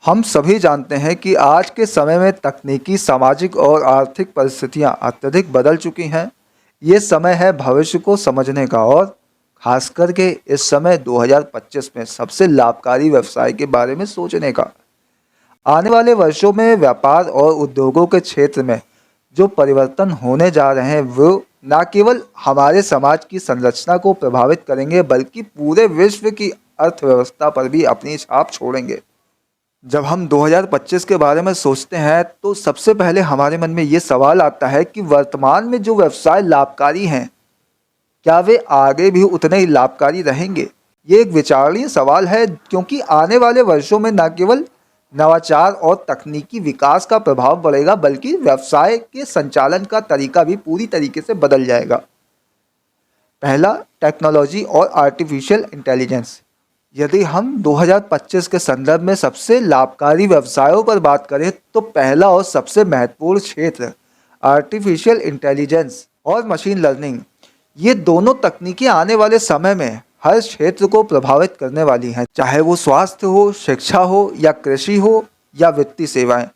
हम सभी जानते हैं कि आज के समय में तकनीकी, सामाजिक और आर्थिक परिस्थितियां अत्यधिक बदल चुकी हैं। ये समय है भविष्य को समझने का और खास करके इस समय 2025 में सबसे लाभकारी व्यवसाय के बारे में सोचने का। आने वाले वर्षों में व्यापार और उद्योगों के क्षेत्र में जो परिवर्तन होने जा रहे हैं वो न केवल हमारे समाज की संरचना को प्रभावित करेंगे बल्कि पूरे विश्व की अर्थव्यवस्था पर भी अपनी छाप छोड़ेंगे। जब हम 2025 के बारे में सोचते हैं तो सबसे पहले हमारे मन में ये सवाल आता है कि वर्तमान में जो व्यवसाय लाभकारी हैं, क्या वे आगे भी उतने ही लाभकारी रहेंगे? ये एक विचारणीय सवाल है क्योंकि आने वाले वर्षों में न केवल नवाचार और तकनीकी विकास का प्रभाव बढ़ेगा बल्कि व्यवसाय के संचालन का तरीका भी पूरी तरीके से बदल जाएगा। पहला, टेक्नोलॉजी और आर्टिफिशियल इंटेलिजेंस। यदि हम 2025 के संदर्भ में सबसे लाभकारी व्यवसायों पर बात करें तो पहला और सबसे महत्वपूर्ण क्षेत्र आर्टिफिशियल इंटेलिजेंस और मशीन लर्निंग। ये दोनों तकनीकें आने वाले समय में हर क्षेत्र को प्रभावित करने वाली हैं, चाहे वो स्वास्थ्य हो, शिक्षा हो या कृषि हो या वित्तीय सेवाएं।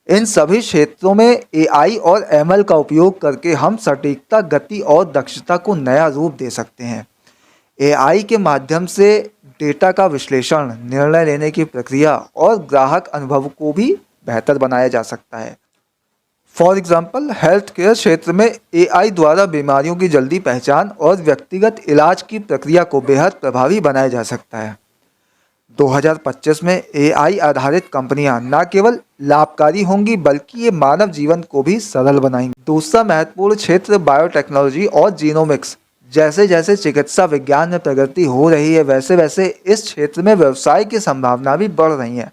इन सभी क्षेत्रों में एआई और एमएल का उपयोग करके हम सटीकता, गति और दक्षता को नया रूप दे सकते हैं। एआई के माध्यम से डेटा का विश्लेषण, निर्णय लेने की प्रक्रिया और ग्राहक अनुभव को भी बेहतर बनाया जा सकता है। फॉर एग्जाम्पल, हेल्थ केयर क्षेत्र में एआई द्वारा बीमारियों की जल्दी पहचान और व्यक्तिगत इलाज की प्रक्रिया को बेहद प्रभावी बनाया जा सकता है। 2025 में एआई आधारित कंपनियां न केवल लाभकारी होंगी बल्कि ये मानव जीवन को भी सरल बनाएंगी। दूसरा महत्वपूर्ण क्षेत्र बायोटेक्नोलॉजी और जीनोमिक्स। जैसे जैसे चिकित्सा विज्ञान में प्रगति हो रही है वैसे वैसे इस क्षेत्र में व्यवसाय की संभावना भी बढ़ रही है।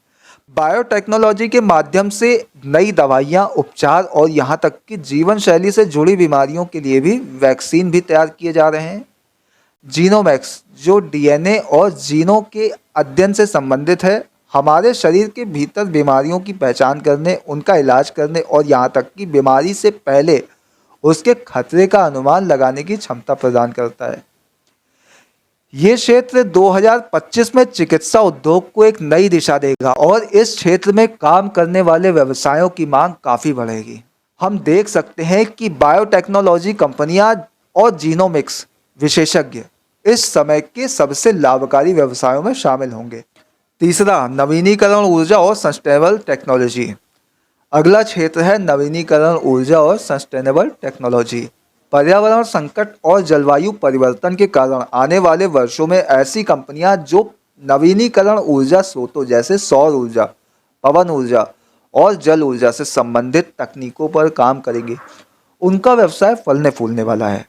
बायोटेक्नोलॉजी के माध्यम से नई दवाइयाँ, उपचार और यहाँ तक कि जीवन शैली से जुड़ी बीमारियों के लिए भी वैक्सीन भी तैयार किए जा रहे हैं। जीनोमिक्स, जो डीएनए और जीनों के अध्ययन से संबंधित है, हमारे शरीर के भीतर बीमारियों की पहचान करने, उनका इलाज करने और यहाँ तक कि बीमारी से पहले उसके खतरे का अनुमान लगाने की क्षमता प्रदान करता है। ये क्षेत्र 2025 में चिकित्सा उद्योग को एक नई दिशा देगा और इस क्षेत्र में काम करने वाले व्यवसायों की मांग काफ़ी बढ़ेगी। हम देख सकते हैं कि बायोटेक्नोलॉजी कंपनियां और जीनोमिक्स विशेषज्ञ इस समय के सबसे लाभकारी व्यवसायों में शामिल होंगे। तीसरा, नवीनीकरण ऊर्जा और सस्टेनेबल टेक्नोलॉजी। अगला क्षेत्र है नवीनीकरण ऊर्जा और सस्टेनेबल टेक्नोलॉजी। पर्यावरण संकट और जलवायु परिवर्तन के कारण आने वाले वर्षों में ऐसी कंपनियां जो नवीनीकरण ऊर्जा स्रोतों जैसे सौर ऊर्जा, पवन ऊर्जा और जल ऊर्जा से संबंधित तकनीकों पर काम करेंगी, उनका व्यवसाय फलने फूलने वाला है।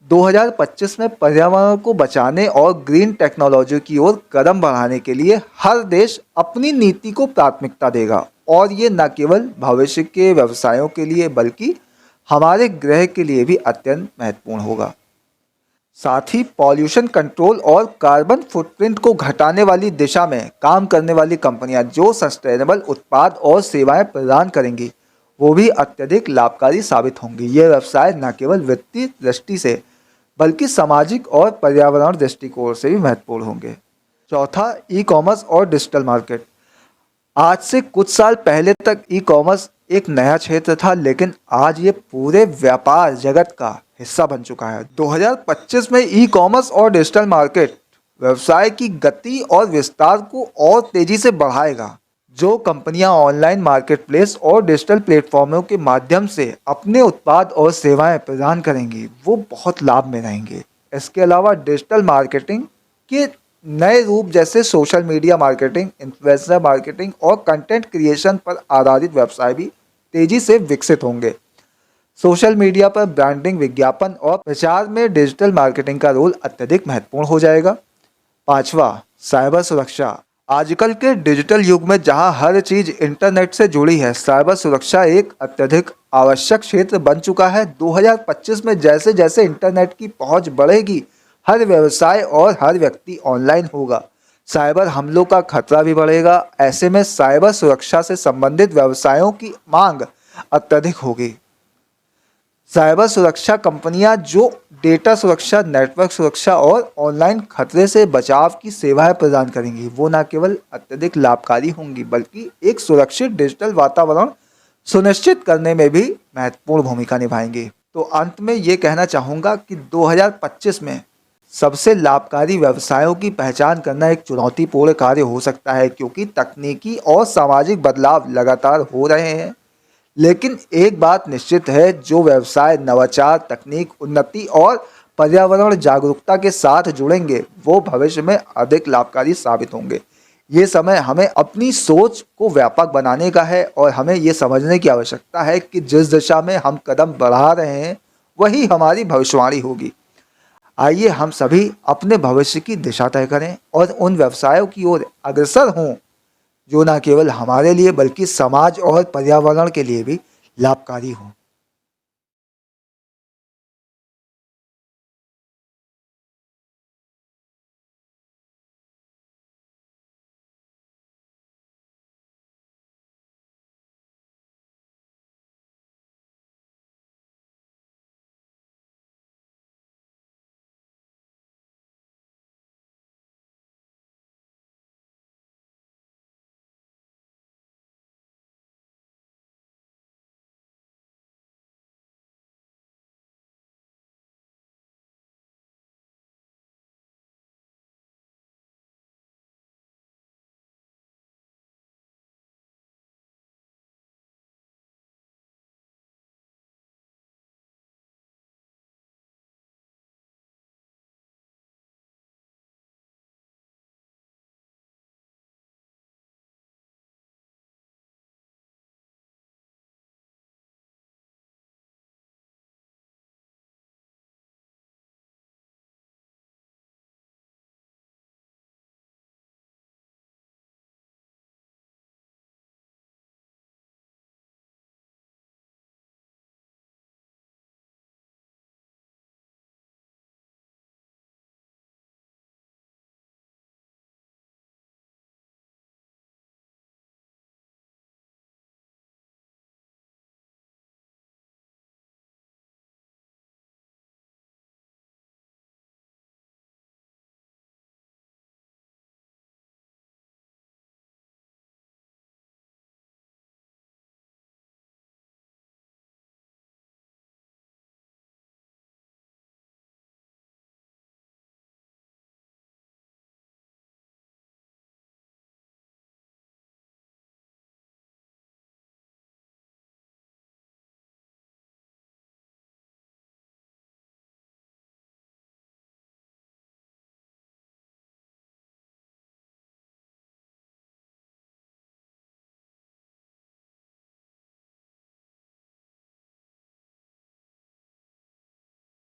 2025 में पर्यावरण को बचाने और ग्रीन टेक्नोलॉजी की ओर कदम बढ़ाने के लिए हर देश अपनी नीति को प्राथमिकता देगा और ये न केवल भविष्य के व्यवसायों के लिए बल्कि हमारे ग्रह के लिए भी अत्यंत महत्वपूर्ण होगा। साथ ही पॉल्यूशन कंट्रोल और कार्बन फुटप्रिंट को घटाने वाली दिशा में काम करने वाली कंपनियां जो सस्टेनेबल उत्पाद और सेवाएं प्रदान करेंगी वो भी अत्यधिक लाभकारी साबित होंगी। ये व्यवसाय न केवल वित्तीय दृष्टि से बल्कि सामाजिक और पर्यावरण दृष्टिकोण से भी महत्वपूर्ण होंगे। चौथा, ई कॉमर्स और डिजिटल मार्केट। आज से कुछ साल पहले तक ई कॉमर्स एक नया क्षेत्र था, लेकिन आज ये पूरे व्यापार जगत का हिस्सा बन चुका है। 2025 में ई कॉमर्स और डिजिटल मार्केट व्यवसाय की गति और विस्तार को और तेजी से बढ़ाएगा। जो कंपनियां ऑनलाइन मार्केटप्लेस और डिजिटल प्लेटफॉर्मों के माध्यम से अपने उत्पाद और सेवाएं प्रदान करेंगी वो बहुत लाभ में रहेंगे। इसके अलावा डिजिटल मार्केटिंग के नए रूप जैसे social media marketing, influencer marketing और कंटेंट क्रिएशन पर आधारित व्यवसाय भी तेजी से विकसित होंगे। सोशल मीडिया पर ब्रांडिंग, विज्ञापन और प्रचार में डिजिटल मार्केटिंग का रोल अत्यधिक महत्वपूर्ण हो जाएगा। पांचवा, साइबर सुरक्षा। आजकल के डिजिटल युग में जहां हर चीज इंटरनेट से जुड़ी है, साइबर सुरक्षा एक अत्यधिक आवश्यक क्षेत्र बन चुका है। 2025 में जैसे जैसे इंटरनेट की पहुंच बढ़ेगी, हर व्यवसाय और हर व्यक्ति ऑनलाइन होगा, साइबर हमलों का खतरा भी बढ़ेगा। ऐसे में साइबर सुरक्षा से संबंधित व्यवसायों की मांग अत्यधिक होगी। साइबर सुरक्षा कंपनियां जो डेटा सुरक्षा, नेटवर्क सुरक्षा और ऑनलाइन खतरे से बचाव की सेवाएं प्रदान करेंगी, वो न केवल अत्यधिक लाभकारी होंगी बल्कि एक सुरक्षित डिजिटल वातावरण सुनिश्चित करने में भी महत्वपूर्ण भूमिका निभाएंगी। तो अंत में ये कहना चाहूँगा कि 2025 में सबसे लाभकारी व्यवसायों की पहचान करना एक चुनौतीपूर्ण कार्य हो सकता है, क्योंकि तकनीकी और सामाजिक बदलाव लगातार हो रहे हैं। लेकिन एक बात निश्चित है, जो व्यवसाय नवाचार, तकनीक उन्नति और पर्यावरण जागरूकता के साथ जुड़ेंगे, वो भविष्य में अधिक लाभकारी साबित होंगे। ये समय हमें अपनी सोच को व्यापक बनाने का है और हमें ये समझने की आवश्यकता है कि जिस दिशा में हम कदम बढ़ा रहे हैं, वही हमारी भविष्यवाणी होगी। आइए हम सभी अपने भविष्य की दिशा तय करें और उन व्यवसायों की ओर अग्रसर हों जो न केवल हमारे लिए बल्कि समाज और पर्यावरण के लिए भी लाभकारी हों।